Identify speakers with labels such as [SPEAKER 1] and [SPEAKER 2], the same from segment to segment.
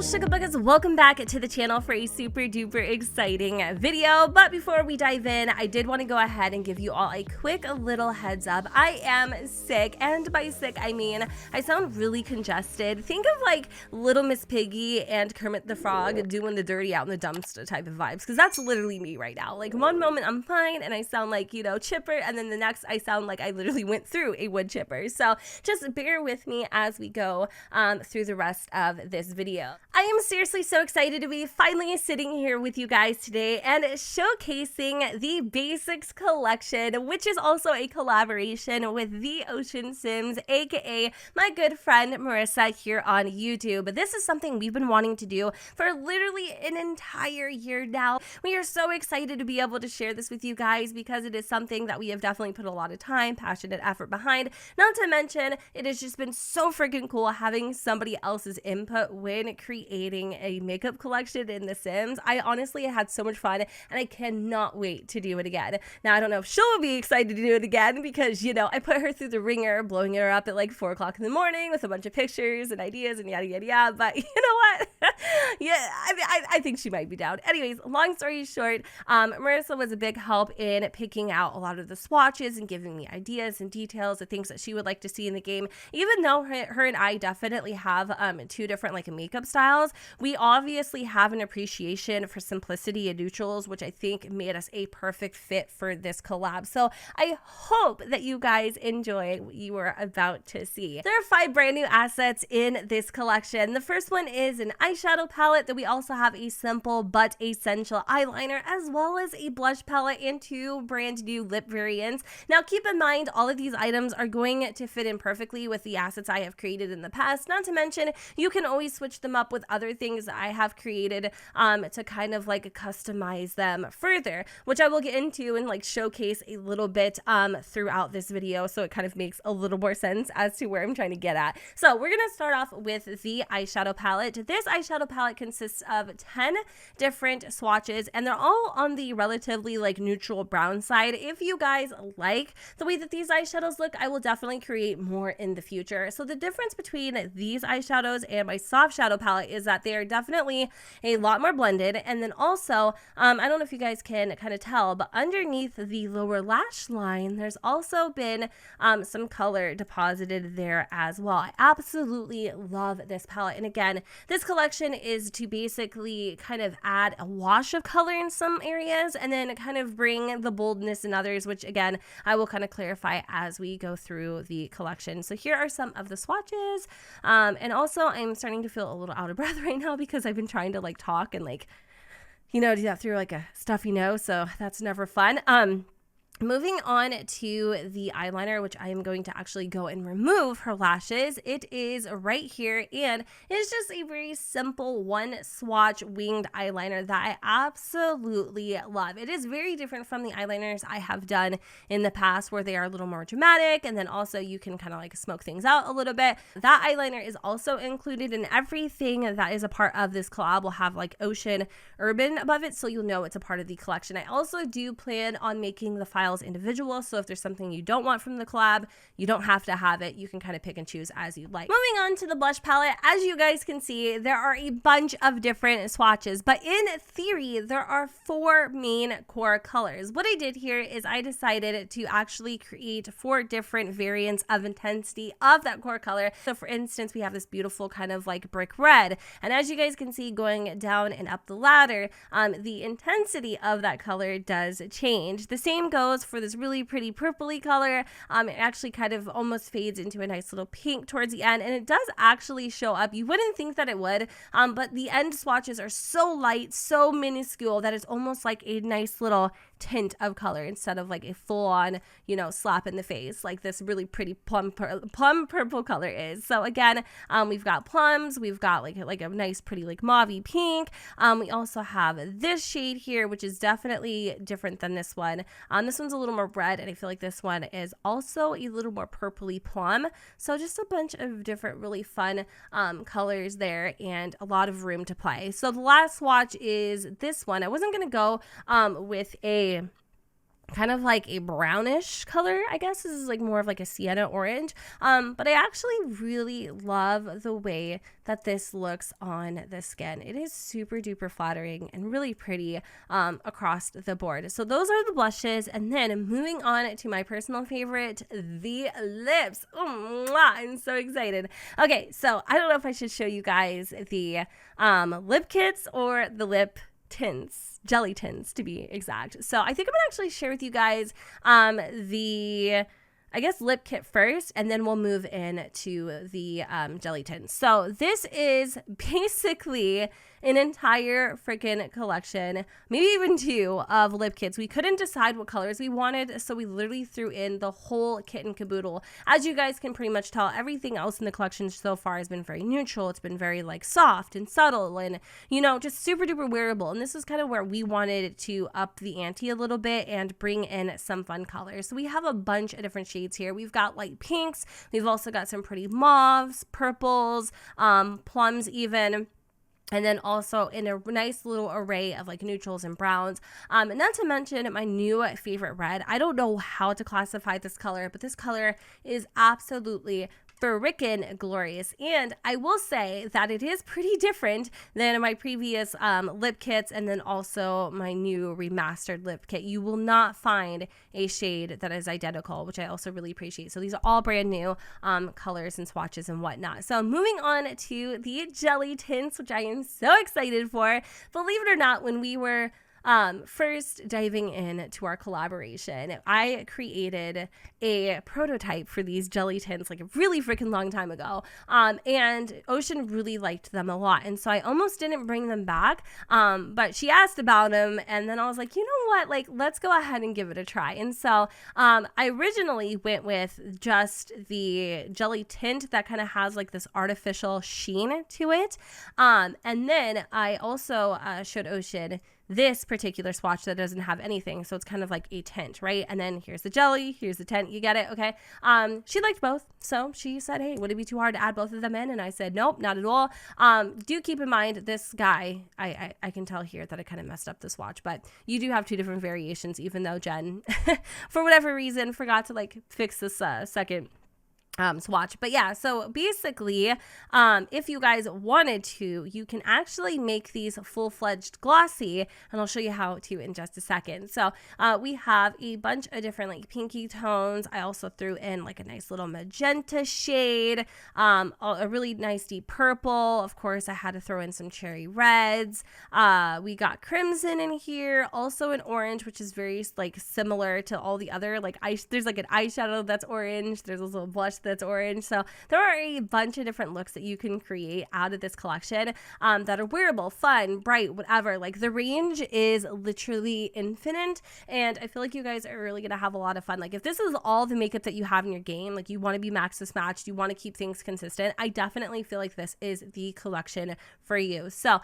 [SPEAKER 1] sugar buggers, welcome back to the channel for a super duper exciting video. But before we dive in, I did want to go ahead and give you all a quick little heads up. I am sick, and by sick I mean I sound really congested. Think of like Little Miss Piggy and Kermit the Frog doing the dirty out in the dumpster type of vibes, because that's literally me right now. Like one moment I'm fine and I sound like, you know, chipper, and then the next I sound like I literally went through a wood chipper. So just bear with me as we go through the rest of this video. I am seriously so excited to be finally sitting here with you guys today and showcasing the Basics collection, which is also a collaboration with the Oshinsims, aka my good friend Marissa here on YouTube. This is something we've been wanting to do for literally an entire year now. We are so excited to be able to share this with you guys because it is something that we have definitely put a lot of time, passion, and effort behind. Not to mention, it has just been so freaking cool having somebody else's input when creating a makeup collection in The Sims. I honestly had so much fun and I cannot wait to do it again. Now, I don't know if she'll be excited to do it again because, you know, I put her through the ringer, blowing her up at like 4 o'clock in the morning with a bunch of pictures and ideas and yada, yada, yada. But you know what? Yeah, I think she might be down. Anyways, long story short, Marissa was a big help in picking out a lot of the swatches and giving me ideas and details of things that she would like to see in the game. Even though her and I definitely have two different like makeup styles, we obviously have an appreciation for simplicity and neutrals, which I think made us a perfect fit for this collab. So I hope that you guys enjoy what you are about to see. There are 5 brand new assets in this collection. The first one is an eyeshadow palette. That we also have a simple but essential eyeliner, as well as a blush palette and 2 brand new lip variants. Now keep in mind, all of these items are going to fit in perfectly with the assets I have created in the past. Not to mention, you can always switch them up with other things that I have created to kind of like customize them further, which I will get into and like showcase a little bit throughout this video, so it kind of makes a little more sense as to where I'm trying to get at. So we're gonna start off with the eyeshadow palette. This eyeshadow palette consists of 10 different swatches, and they're all on the relatively like neutral brown side. If you guys like the way that these eyeshadows look, I will definitely create more in the future. So the difference between these eyeshadows and my soft shadow palette is that they are definitely a lot more blended. And then also, I don't know if you guys can kind of tell, but underneath the lower lash line, there's also been some color deposited there as well. I absolutely love this palette. And again, this collection is to basically kind of add a wash of color in some areas and then kind of bring the boldness in others, which again, I will kind of clarify as we go through the collection. So here are some of the swatches. And also I'm starting to feel a little out of breath right now because I've been trying to like talk and like, you know, do that through like a stuffy nose. So that's never fun. Moving on to the eyeliner, which I am going to actually go and remove her lashes. It is right here, and it's just a very simple one swatch winged eyeliner that I absolutely love. It is very different from the eyeliners I have done in the past, where they are a little more dramatic, and then also you can kind of like smoke things out a little bit. That eyeliner is also included in everything that is a part of this collab. Will have like Ocean Urban above it, so you'll know it's a part of the collection. I also do plan on making the files individual, so if there's something you don't want from the collab, you don't have to have it. You can kind of pick and choose as you like. Moving on to the blush palette, as you guys can see, there are a bunch of different swatches, but in theory, there are 4 main core colors. What I did here is I decided to actually create 4 different variants of intensity of that core color. So for instance, we have this beautiful kind of like brick red, and as you guys can see going down and up the ladder, the intensity of that color does change. The same goes for this really pretty purpley color. It actually kind of almost fades into a nice little pink towards the end, and it does actually show up. You wouldn't think that it would, but the end swatches are so light, so minuscule, that it's almost like a nice little tint of color instead of like a full-on, you know, slap in the face like this really pretty plum purple color is. So again, we've got plums, we've got like a nice pretty like mauvey pink. We also have this shade here, which is definitely different than this one. This one's a little more red, and I feel like this one is also a little more purpley plum. So just a bunch of different really fun colors there, and a lot of room to play. So the last swatch is this one. I wasn't gonna go with a kind of like a brownish color. I guess this is like more of like a sienna orange. But I actually really love the way that this looks on the skin. It is super duper flattering and really pretty across the board. So those are the blushes, and then moving on to my personal favorite, the lips. Oh, mwah, I'm so excited. Okay, so I don't know if I should show you guys the lip kits or the lip tints, jelly tints to be exact. So I think I'm gonna actually share with you guys the I guess lip kit first, and then we'll move in to the jelly tints. So this is basically an entire freaking collection, maybe even two, of lip kits. We couldn't decide what colors we wanted, so we literally threw in the whole kit and caboodle. As you guys can pretty much tell, everything else in the collection so far has been very neutral. It's been very like soft and subtle and, you know, just super duper wearable. And this is kind of where we wanted to up the ante a little bit and bring in some fun colors. So we have a bunch of different shades here. We've got light pinks. We've also got some pretty mauves, purples, plums even. And then also in a nice little array of like neutrals and browns. And not to mention my new favorite red. I don't know how to classify this color, but this color is absolutely frickin' glorious. And I will say that it is pretty different than my previous lip kits, and then also my new remastered lip kit. You will not find a shade that is identical, which I also really appreciate. So these are all brand new colors and swatches and whatnot. So moving on to the jelly tints, which I am so excited for. Believe it or not, when we were first diving into our collaboration, I created a prototype for these jelly tints like a really freaking long time ago. And Ocean really liked them a lot. And so I almost didn't bring them back. But she asked about them. And then I was like, you know what? Like, let's go ahead and give it a try. And so I originally went with just the jelly tint that kind of has like this artificial sheen to it. And then I also showed Ocean this particular swatch that doesn't have anything. So it's kind of like a tint, right? And then here's the jelly, here's the tint. You get it? Okay. She liked both. So she said, hey, would it be too hard to add both of them in? And I said, nope, not at all. Do keep in mind this guy, I can tell here that I kind of messed up the swatch, but you do have two different variations, even though Jen, for whatever reason, forgot to like fix this second swatch. But yeah, so basically, if you guys wanted to, you can actually make these full-fledged glossy, and I'll show you how to in just a second. So we have a bunch of different like pinky tones. I also threw in like a nice little magenta shade, a really nice deep purple. Of course, I had to throw in some cherry reds. We got crimson in here, also an orange, which is very like similar to all the other like there's like an eyeshadow that's orange. There's a little blush that's orange. So there are a bunch of different looks that you can create out of this collection that are wearable, fun, bright, whatever. Like the range is literally infinite, and I feel like you guys are really gonna have a lot of fun. Like if this is all the makeup that you have in your game, like you want to be maxis matched, you want to keep things consistent, I definitely feel like this is the collection for you. So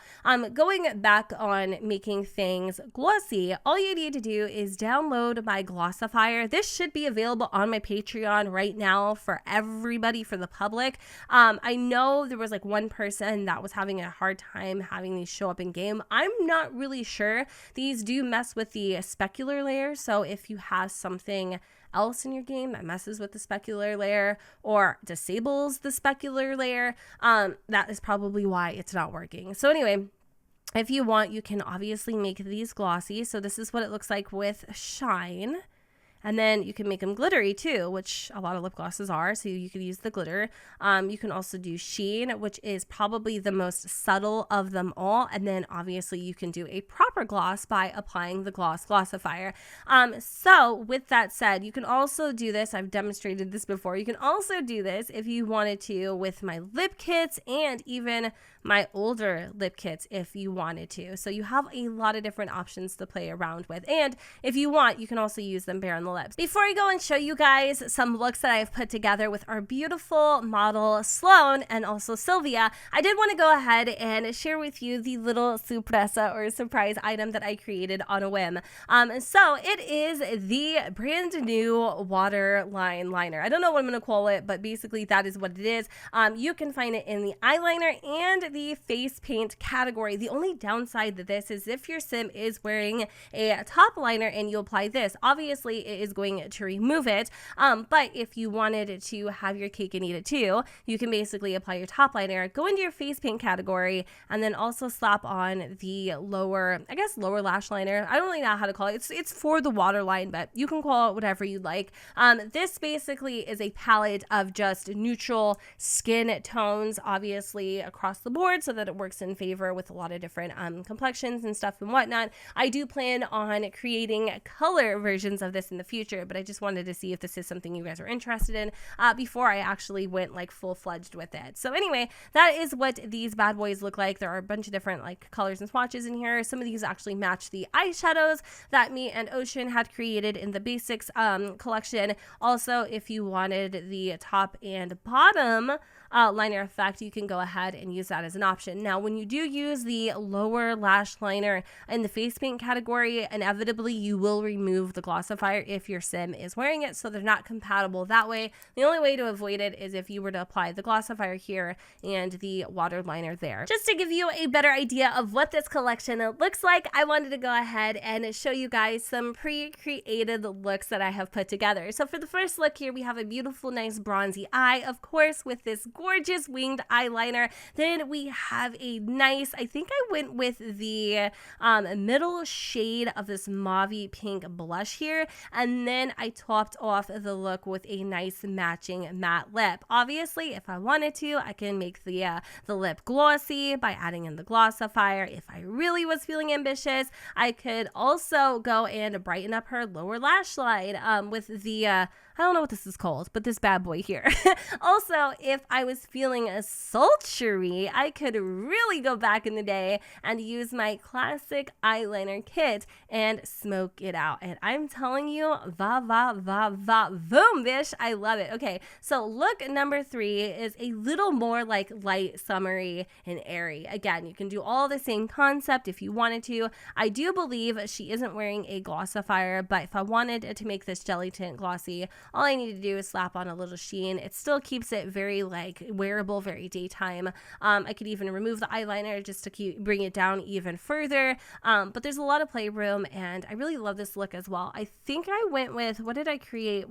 [SPEAKER 1] going back on making things glossy, all you need to do is download my Glossifier. This should be available on my Patreon right now for everybody, for the public. I know there was like one person that was having a hard time having these show up in game. I'm not really sure. These do mess with the specular layer, so if you have something else in your game that messes with the specular layer or disables the specular layer, that is probably why it's not working. So anyway, if you want, you can obviously make these glossy. So this is what it looks like with shine. And then you can make them glittery too, which a lot of lip glosses are. So you could use the glitter. You can also do sheen, which is probably the most subtle of them all. And then obviously you can do a proper gloss by applying the Glossifier. So with that said, you can also do this. I've demonstrated this before. You can also do this if you wanted to with my lip kits and even my older lip kits if you wanted to. So you have a lot of different options to play around with. And if you want, you can also use them bare on the the lips. Before I go and show you guys some looks that I've put together with our beautiful model Sloane and also Sylvia, I did want to go ahead and share with you the little sorpresa or surprise item that I created on a whim. So it is the brand new waterline liner. I don't know what I'm going to call it, but basically that is what it is. You can find it in the eyeliner and the face paint category. The only downside to this is if your sim is wearing a top liner and you apply this, obviously it is going to remove it. But if you wanted to have your cake and eat it too, you can basically apply your top liner, go into your face paint category, and then also slap on the lower lash liner. I don't really know how to call it. It's for the waterline, but you can call it whatever you like. This basically is a palette of just neutral skin tones, obviously across the board, so that it works in favor with a lot of different complexions and stuff and whatnot. I do plan on creating color versions of this in the future, but I just wanted to see if this is something you guys are interested in before I actually went like full-fledged with it. So anyway, that is what these bad boys look like. There are a bunch of different like colors and swatches in here. Some of these actually match the eyeshadows that me and Ocean had created in the basics collection. Also, if you wanted the top and bottom liner effect, you can go ahead and use that as an option. Now, when you do use the lower lash liner in the face paint category, inevitably you will remove the Glossifier if your sim is wearing it, so they're not compatible that way. The only way to avoid it is if you were to apply the Glossifier here and the water liner there. Just to give you a better idea of what this collection looks like, I wanted to go ahead and show you guys some pre-created looks that I have put together. So for the first look here, we have a beautiful, nice bronzy eye, of course, with this gorgeous winged eyeliner. Then we have a nice, I think I went with the middle shade of this mauve pink blush here, and then I topped off the look with a nice matching matte lip. Obviously, if I wanted to, I can make the lip glossy by adding in the Glossifier. If I really was feeling ambitious, I could also go and brighten up her lower lash line with the I don't know what this is called, but this bad boy here. Also, if I was feeling sultry, I could really go back in the day and use my classic eyeliner kit and smoke it out. And I'm telling you, boom, bish, I love it. Okay, so look number 3 is a little more like light, summery, and airy. Again, you can do all the same concept if you wanted to. I do believe she isn't wearing a Glossifier, but if I wanted to make this jelly tint glossy, all I need to do is slap on a little sheen. It still keeps it very like wearable, very daytime. I could even remove the eyeliner just to bring it down even further. But there's a lot of playroom, and I really love this look as well. I think I went with, what did I create?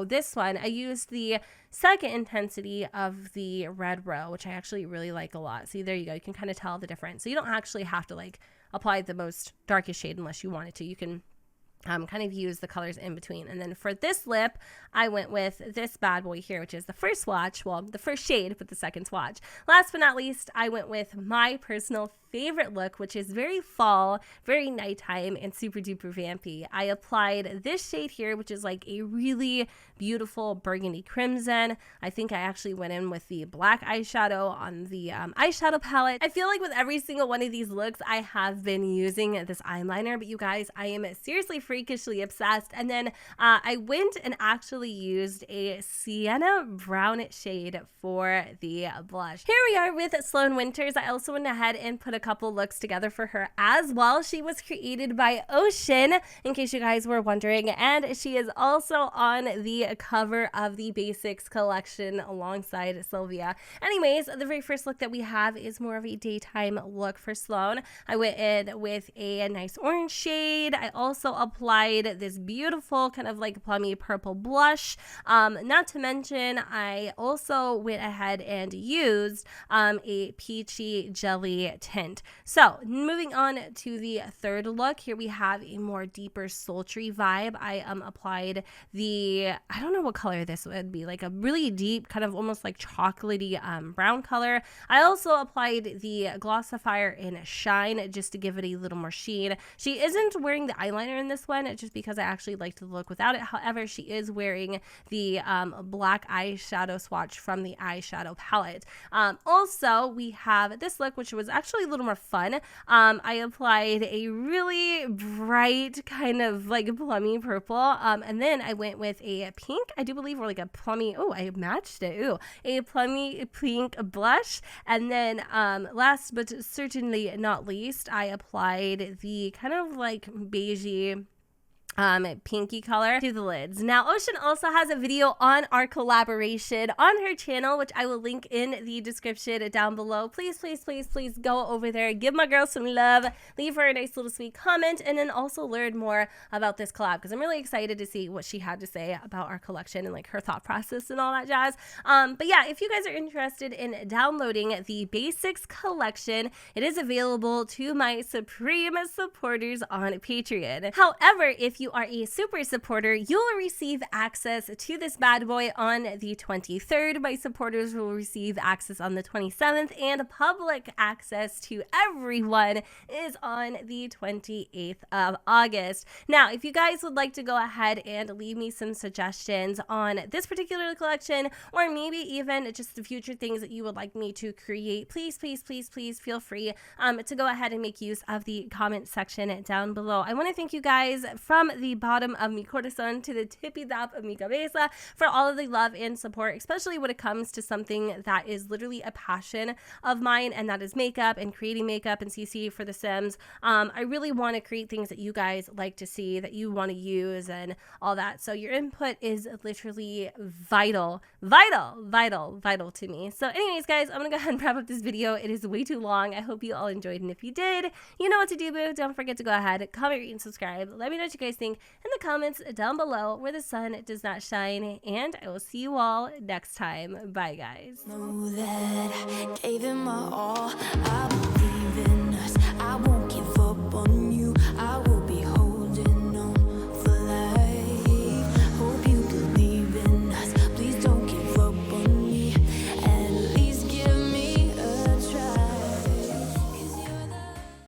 [SPEAKER 1] This one. I used the second intensity of the red row, which I actually really like a lot. See, there you go. You can kind of tell the difference. So you don't actually have to like apply the most darkest shade unless you wanted to. You can kind of use the colors in between. And then for this lip, I went with this bad boy here, which is the first swatch, well, the first shade, but the second swatch. Last but not least, I went with my personal favorite look, which is very fall, very nighttime, and super duper vampy. I applied this shade here, which is like a really beautiful burgundy crimson. I think I actually went in with the black eyeshadow on the eyeshadow palette. I feel like with every single one of these looks, I have been using this eyeliner, but you guys, I am seriously freakishly obsessed. And then I went and actually used a sienna brown shade for the blush. Here we are with Sloane Winters. I also went ahead and put a couple looks together for her as well. She was created by Ocean, in case you guys were wondering, and she is also on the cover of the Basics collection alongside Sylvia. Anyways, the very first look that we have is more of a daytime look for Sloane. I went in with a nice orange shade. I also applied this beautiful kind of like plummy purple blush. Not to mention, I also went ahead and used a peachy jelly tint. So moving on to the third look, here we have a more deeper sultry vibe. I applied the, I don't know what color this would be, like a really deep kind of almost like chocolatey brown color. I also applied the Glossifier in Shine just to give it a little more sheen. She isn't wearing the eyeliner in this one just because I actually like the look without it. However, she is wearing the black eyeshadow swatch from the Eyeshadow Palette. Also, we have this look, which was actually a little more fun. I applied a really bright kind of like plummy purple, and then I went with a pink, I do believe, or like a plummy, oh, I matched it, ooh, a plummy pink blush, and then last but certainly not least, I applied the kind of like beigey pinky color to the lids. Now, Ocean also has a video on our collaboration on her channel, which I will link in the description down below. Please, please, please, please go over there, give my girl some love, leave her a nice little sweet comment, and then also learn more about this collab, because I'm really excited to see what she had to say about our collection and like her thought process and all that jazz. But yeah, if you guys are interested in downloading the Basics collection, it is available to my supreme supporters on Patreon. However, if you are a super supporter, you will receive access to this bad boy on the 23rd. My supporters will receive access on the 27th, and public access to everyone is on the 28th of August. Now, if you guys would like to go ahead and leave me some suggestions on this particular collection, or maybe even just the future things that you would like me to create, please, please, please, please feel free to go ahead and make use of the comment section down below. I want to thank you guys from the bottom of mi corazón to the tippy top of mi cabeza for all of the love and support, especially when it comes to something that is literally a passion of mine, and that is makeup and creating makeup and CC for the Sims. I really want to create things that you guys like to see, that you want to use, and all that. So your input is literally vital to me. So anyways, guys, I'm gonna go ahead and wrap up this video. It is way too long. I hope you all enjoyed, and if you did, you know what to do, boo. Don't forget to go ahead, comment, rate, and subscribe. Let me know what you guys think in the comments down below where the sun does not shine, and I will see you all next time. Bye, guys.
[SPEAKER 2] Know that I gave it my all.